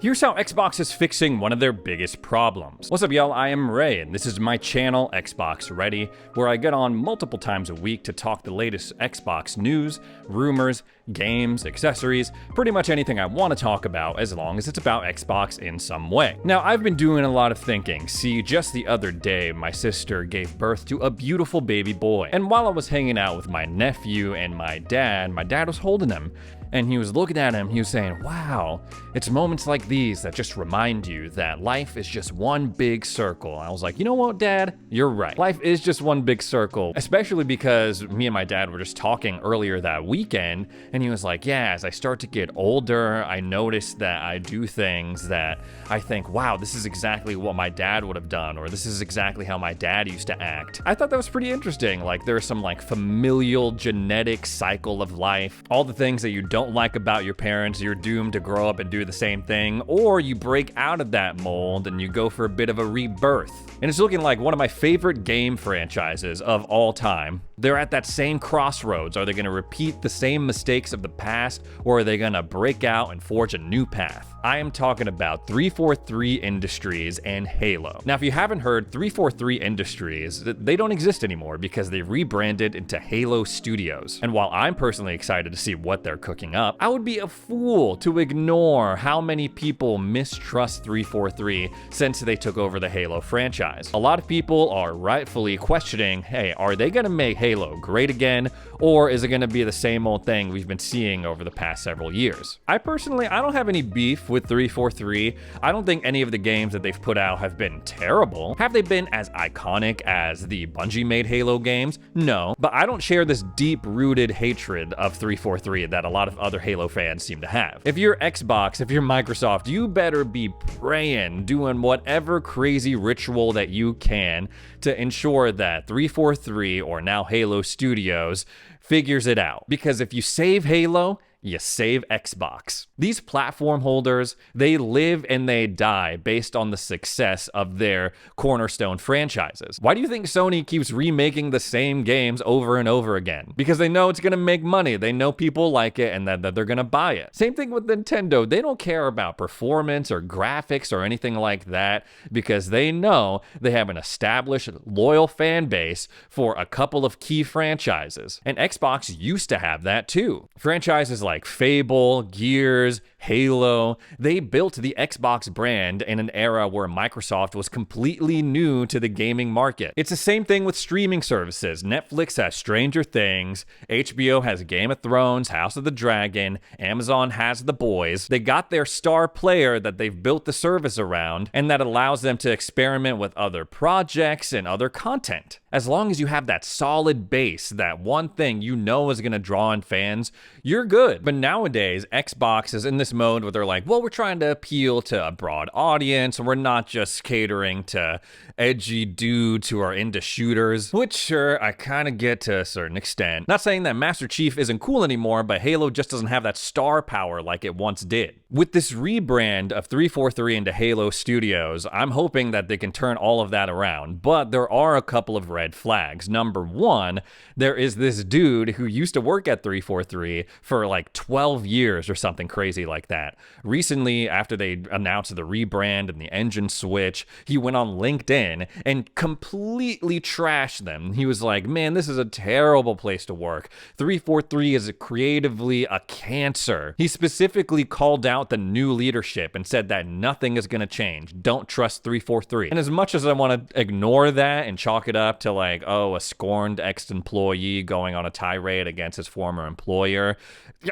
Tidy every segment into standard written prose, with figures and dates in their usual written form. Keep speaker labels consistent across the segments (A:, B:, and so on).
A: Here's how Xbox is fixing one of their biggest problems. What's up, y'all? I am Ray, and this is my channel, Xbox Ready, where I get on multiple times a week to talk the latest Xbox news, rumors, games, accessories, pretty much anything I want to talk about as long as it's about Xbox in some way. Now, I've been doing a lot of thinking. See, just the other day, my sister gave birth to a beautiful baby boy. And while I was hanging out with my nephew and my dad was holding him. And he was looking at him, he was saying, wow, it's moments like these that just remind you that life is just one big circle. I was like, you know what, Dad? You're right. Life is just one big circle, especially because me and my dad were just talking earlier that weekend, and he was like, yeah, as I start to get older, I notice that I do things that I think, wow, this is exactly what my dad would have done, or this is exactly how my dad used to act. I thought that was pretty interesting. Like, there's some like familial genetic cycle of life, all the things that you don't like about your parents, you're doomed to grow up and do the same thing, or you break out of that mold and you go for a bit of a rebirth. And it's looking like one of my favorite game franchises of all time. They're at that same crossroads. Are they going to repeat the same mistakes of the past, or are they going to break out and forge a new path? I am talking about 343 Industries and Halo. Now, if you haven't heard, 343 Industries, they don't exist anymore because they rebranded into Halo Studios. And while I'm personally excited to see what they're cooking up, I would be a fool to ignore how many people mistrust 343 since they took over the Halo franchise. A lot of people are rightfully questioning, hey, are they going to make Halo great again, or is it going to be the same old thing we've been seeing over the past several years? I don't have any beef with 343. I don't think any of the games that they've put out have been terrible. Have they been as iconic as the Bungie-made Halo games? No, but I don't share this deep-rooted hatred of 343 that a lot of other Halo fans seem to have. If you're Xbox, if you're Microsoft, you better be praying, doing whatever crazy ritual that you can to ensure that 343, or now Halo Studios, figures it out. Because if you save Halo, you save Xbox. These platform holders, they live and they die based on the success of their cornerstone franchises. Why do you think Sony keeps remaking the same games over and over again? Because they know it's gonna make money. They know people like it and that they're gonna buy it. Same thing with Nintendo. They don't care about performance or graphics or anything like that because they know they have an established, loyal fan base for a couple of key franchises. And Xbox used to have that too. Franchises like Fable, Gears, Halo, they built the Xbox brand in an era where Microsoft was completely new to the gaming market. It's the same thing with streaming services. Netflix has Stranger Things, HBO has Game of Thrones, House of the Dragon, Amazon has The Boys. They got their star player that they've built the service around, and that allows them to experiment with other projects and other content. As long as you have that solid base, that one thing you know is going to draw in fans, you're good. But nowadays, Xbox is in this mode where they're like, well, we're trying to appeal to a broad audience, and we're not just catering to edgy dudes who are into shooters, which sure, I kind of get to a certain extent. Not saying that Master Chief isn't cool anymore, but Halo just doesn't have that star power like it once did. With this rebrand of 343 into Halo Studios, I'm hoping that they can turn all of that around, but there are a couple of red flags. Number one, there is this dude who used to work at 343 for like 12 years or something crazy like that. Recently, after they announced the rebrand and the engine switch, he went on LinkedIn and completely trashed them. He was like, man, this is a terrible place to work. 343 is creatively a cancer. He specifically called out the new leadership and said that nothing is going to change. Don't trust 343. And as much as I want to ignore that and chalk it up to like, oh, a scorned ex-employee going on a tirade against his former employer,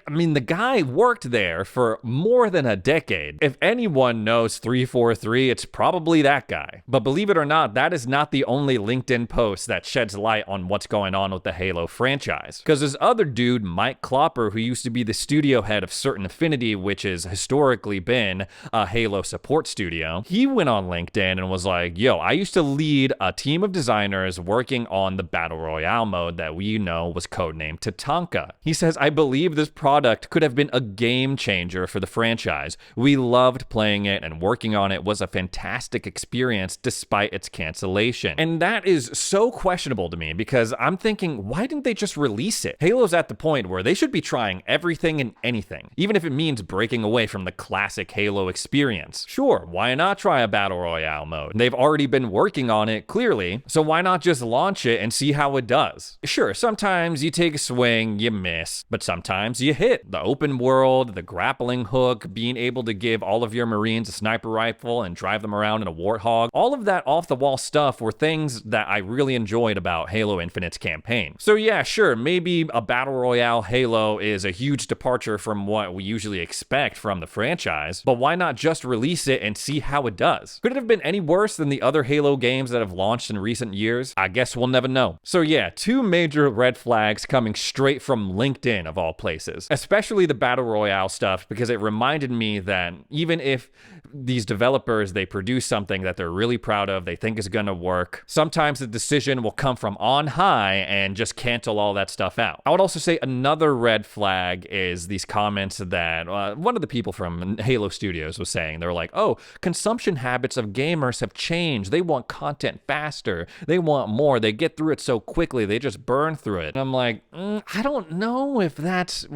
A: I mean, the guy worked there for more than a decade. If anyone knows 343, it's probably that guy. But believe it or not, that is not the only LinkedIn post that sheds light on what's going on with the Halo franchise. Because this other dude, Mike Klopper, who used to be the studio head of Certain Affinity, which has historically been a Halo support studio, he went on LinkedIn and was like, yo, I used to lead a team of designers working on the Battle Royale mode that we know was codenamed Tatanka. He says, I believe this product could have been a game changer developer for the franchise. We loved playing it, and working on it was a fantastic experience despite its cancellation. And that is so questionable to me, because I'm thinking, why didn't they just release it? Halo's at the point where they should be trying everything and anything, even if it means breaking away from the classic Halo experience. Sure, why not try a Battle Royale mode? They've already been working on it, clearly, so why not just launch it and see how it does? Sure, sometimes you take a swing, you miss, but sometimes you hit. The open world, the grappling hook, being able to give all of your Marines a sniper rifle and drive them around in a Warthog, all of that off-the-wall stuff were things that I really enjoyed about Halo Infinite's campaign. So yeah, sure, maybe a Battle Royale Halo is a huge departure from what we usually expect from the franchise, but why not just release it and see how it does? Could it have been any worse than the other Halo games that have launched in recent years? I guess we'll never know. So yeah, two major red flags coming straight from LinkedIn of all places, especially the Battle Royale stuff, because it reminded me that even if these developers, they produce something that they're really proud of, they think is gonna work, sometimes the decision will come from on high and just cancel all that stuff out. I would also say another red flag is these comments that one of the people from Halo Studios was saying. They were like, oh, consumption habits of gamers have changed. They want content faster. They want more. They get through it so quickly. They just burn through it. And I'm like, I don't know if that's,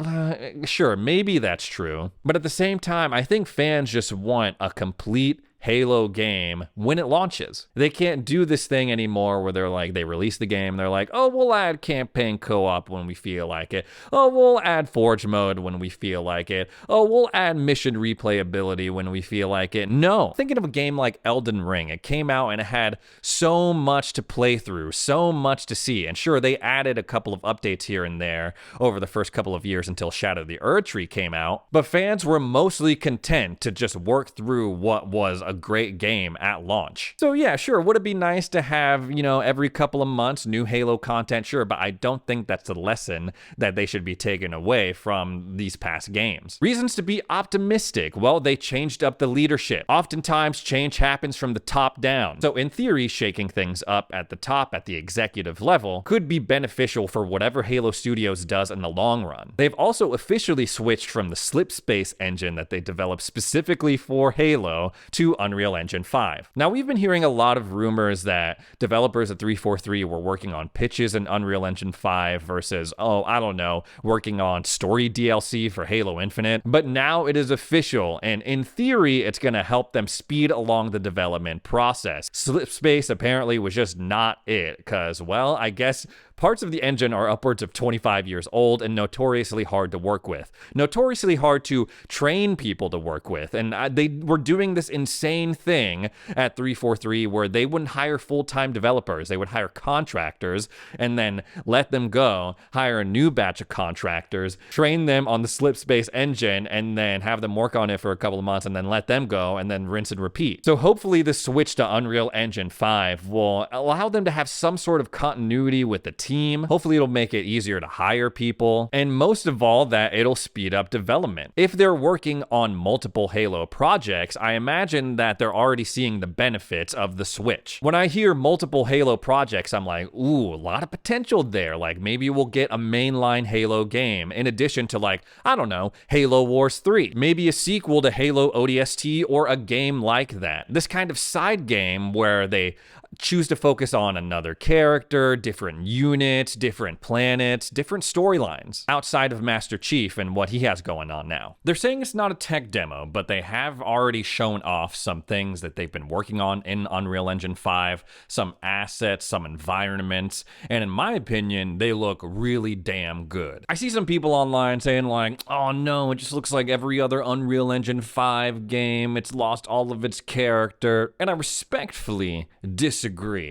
A: sure, maybe that's true. But at the same time, I think fans just want a complete Halo game when it launches. They can't do this thing anymore where they're like, they release the game, they're like, oh, we'll add campaign co-op when we feel like it. Oh, we'll add Forge mode when we feel like it. Oh, we'll add mission replayability when we feel like it. No. Thinking of a game like Elden Ring, it came out and it had so much to play through, so much to see. And sure, they added a couple of updates here and there over the first couple of years until Shadow of the Erdtree came out, but fans were mostly content to just work through what was a great game at launch. So yeah, sure, would it be nice to have, every couple of months new Halo content? Sure, but I don't think that's the lesson that they should be taken away from these past games. Reasons to be optimistic. Well, they changed up the leadership. Oftentimes, change happens from the top down. So in theory, shaking things up at the top, at the executive level, could be beneficial for whatever Halo Studios does in the long run. They've also officially switched from the Slipspace engine that they developed specifically for Halo to Unreal Engine 5. Now, we've been hearing a lot of rumors that developers at 343 were working on pitches in Unreal Engine 5 versus, working on story DLC for Halo Infinite. But now it is official, and in theory, it's going to help them speed along the development process. Slipspace apparently was just not it, because, well, I guess parts of the engine are upwards of 25 years old and notoriously hard to work with. Notoriously hard to train people to work with. And they were doing this insane thing at 343 where they wouldn't hire full-time developers. They would hire contractors and then let them go, hire a new batch of contractors, train them on the Slipspace engine, and then have them work on it for a couple of months and then let them go and then rinse and repeat. So hopefully the switch to Unreal Engine 5 will allow them to have some sort of continuity with the team. Hopefully it'll make it easier to hire people, and most of all, that it'll speed up development. If they're working on multiple Halo projects, I imagine that they're already seeing the benefits of the switch. When I hear multiple Halo projects, I'm like, ooh, a lot of potential there. Like, maybe we'll get a mainline Halo game in addition to, Halo Wars 3. Maybe a sequel to Halo ODST or a game like that. This kind of side game where they choose to focus on another character, different units, different planets, different storylines outside of Master Chief and what he has going on now. They're saying it's not a tech demo, but they have already shown off some things that they've been working on in Unreal Engine 5, some assets, some environments, and in my opinion, they look really damn good. I see some people online saying oh no, it just looks like every other Unreal Engine 5 game, it's lost all of its character, and I respectfully disagree.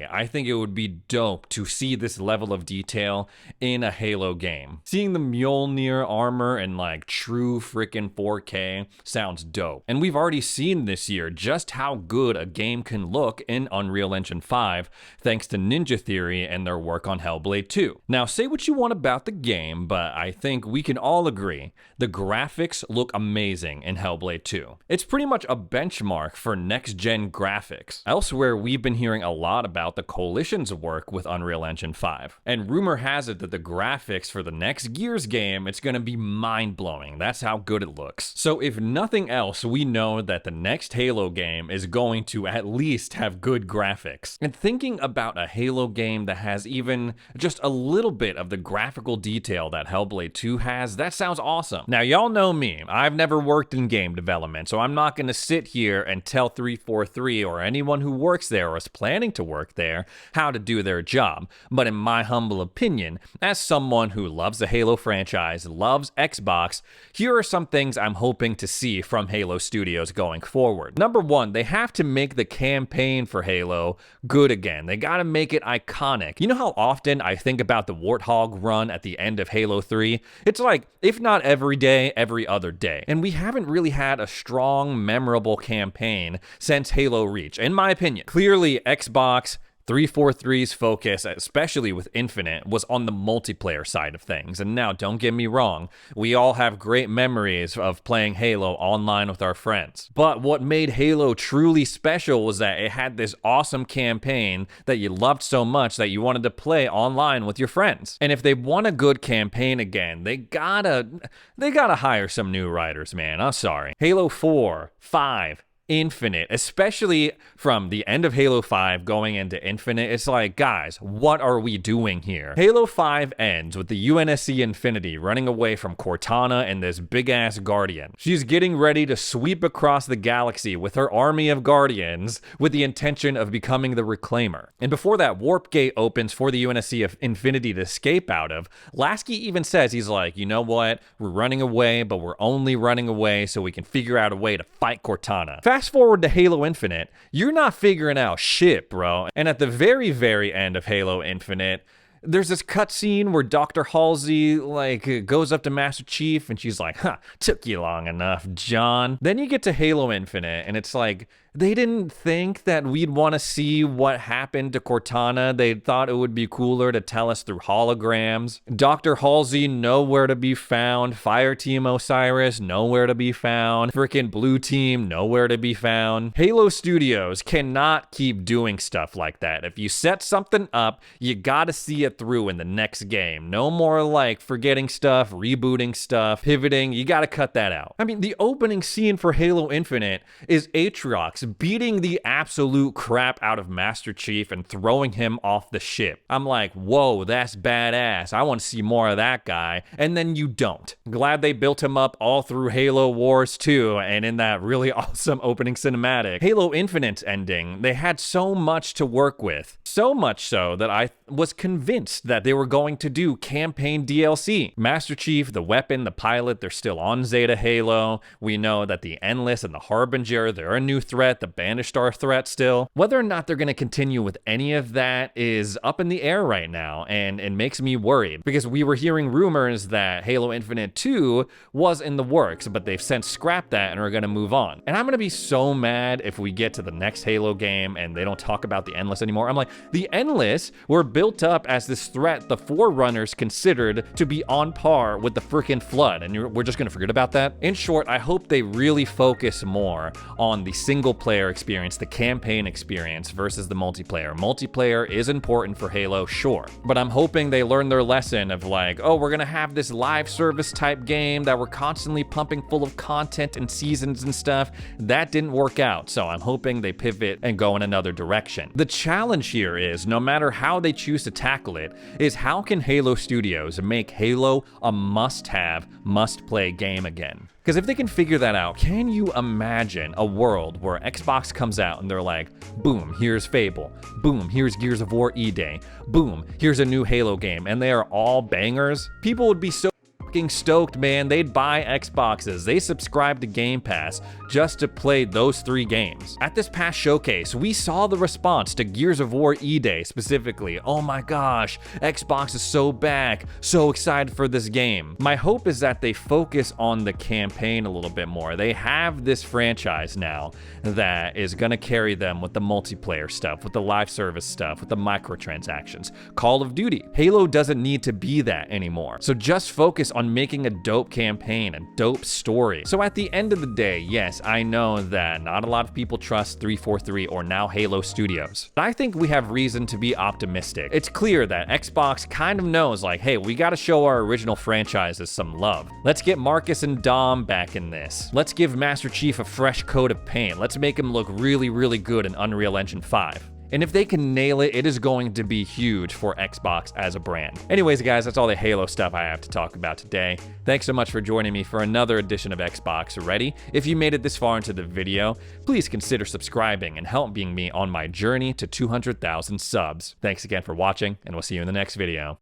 A: I think it would be dope to see this level of detail in a Halo game. Seeing the Mjolnir armor in true freaking 4K sounds dope. And we've already seen this year just how good a game can look in Unreal Engine 5 thanks to Ninja Theory and their work on Hellblade 2. Now, say what you want about the game, but I think we can all agree the graphics look amazing in Hellblade 2. It's pretty much a benchmark for next-gen graphics. Elsewhere, we've been hearing a lot lot about the Coalition's work with Unreal Engine 5. And rumor has it that the graphics for the next Gears game, it's gonna be mind-blowing. That's how good it looks. So if nothing else, we know that the next Halo game is going to at least have good graphics. And thinking about a Halo game that has even just a little bit of the graphical detail that Hellblade 2 has, that sounds awesome. Now, y'all know me. I've never worked in game development, so I'm not gonna sit here and tell 343 or anyone who works there or is planning to work there how to do their job. But in my humble opinion, as someone who loves the Halo franchise, loves Xbox, here are some things I'm hoping to see from Halo Studios going forward. Number one, they have to make the campaign for Halo good again. They gotta make it iconic. You know how often I think about the Warthog run at the end of Halo 3? It's like, if not every day, every other day. And we haven't really had a strong, memorable campaign since Halo Reach, in my opinion. Clearly, Xbox 343's focus, especially with Infinite, was on the multiplayer side of things. And now, don't get me wrong, we all have great memories of playing Halo online with our friends. But what made Halo truly special was that it had this awesome campaign that you loved so much that you wanted to play online with your friends. And if they want a good campaign again, they gotta hire some new writers, man. I'm sorry. Halo 4, 5, Infinite, especially from the end of Halo 5 going into Infinite, it's like, guys, what are we doing here? Halo 5 ends with the UNSC Infinity running away from Cortana and this big-ass Guardian. She's getting ready to sweep across the galaxy with her army of Guardians with the intention of becoming the Reclaimer. And before that warp gate opens for the UNSC of Infinity to escape out of, Lasky even says, he's like, you know what? We're running away, but we're only running away so we can figure out a way to fight Cortana. Fast forward to Halo Infinite, you're not figuring out shit, bro. And at the very, very end of Halo Infinite, there's this cutscene where Dr. Halsey, goes up to Master Chief and she's like, took you long enough, John. Then you get to Halo Infinite and it's like, they didn't think that we'd want to see what happened to Cortana. They thought it would be cooler to tell us through holograms. Dr. Halsey, nowhere to be found. Fireteam Osiris, nowhere to be found. Frickin' Blue Team, nowhere to be found. Halo Studios cannot keep doing stuff like that. If you set something up, you gotta see it through in the next game. No more forgetting stuff, rebooting stuff, pivoting. You gotta cut that out. I mean, the opening scene for Halo Infinite is Aatrox beating the absolute crap out of Master Chief and throwing him off the ship. I'm like, whoa, that's badass. I want to see more of that guy. And then you don't. Glad they built him up all through Halo Wars 2 and in that really awesome opening cinematic. Halo Infinite's ending, they had so much to work with. So much so that I was convinced that they were going to do campaign DLC. Master Chief, the weapon, the pilot, they're still on Zeta Halo. We know that the Endless and the Harbinger, they're a new threat. The Banished are a threat still. Whether or not they're going to continue with any of that is up in the air right now, and it makes me worried because we were hearing rumors that Halo Infinite 2 was in the works, but they've since scrapped that and are going to move on. And I'm going to be so mad if we get to the next Halo game and they don't talk about the Endless anymore. I'm like, the Endless were built up as this threat the Forerunners considered to be on par with the freaking Flood, and we're just going to forget about that. In short, I hope they really focus more on the single player experience, the campaign experience versus the multiplayer. Multiplayer is important for Halo, sure, but I'm hoping they learn their lesson of oh, we're gonna have this live service type game that we're constantly pumping full of content and seasons and stuff. That didn't work out, so I'm hoping they pivot and go in another direction. The challenge here is, no matter how they choose to tackle it, is how can Halo Studios make Halo a must-have, must-play game again? Because if they can figure that out, can you imagine a world where Xbox comes out and they're like, boom, here's Fable. Boom, here's Gears of War E-Day. Boom, here's a new Halo game. And they are all bangers? People would be so stoked, man. They'd buy Xboxes. They subscribe to Game Pass just to play those 3 games. At this past showcase, we saw the response to Gears of War E-Day specifically. Oh my gosh, Xbox is so back. So excited for this game. My hope is that they focus on the campaign a little bit more. They have this franchise now that is gonna carry them with the multiplayer stuff, with the live service stuff, with the microtransactions. Call of Duty. Halo doesn't need to be that anymore. So just focus on on making a dope campaign, a dope story. So at the end of the day, yes, I know that not a lot of people trust 343 or now Halo Studios, but I think we have reason to be optimistic. It's clear that Xbox kind of knows, like, hey, we gotta show our original franchises some love. Let's get Marcus and Dom back in this. Let's give Master Chief a fresh coat of paint. Let's make him look really, really good in Unreal Engine 5. And if they can nail it, it is going to be huge for Xbox as a brand. Anyways, guys, that's all the Halo stuff I have to talk about today. Thanks so much for joining me for another edition of Xbox Ready. If you made it this far into the video, please consider subscribing and helping me on my journey to 200,000 subs. Thanks again for watching, and we'll see you in the next video.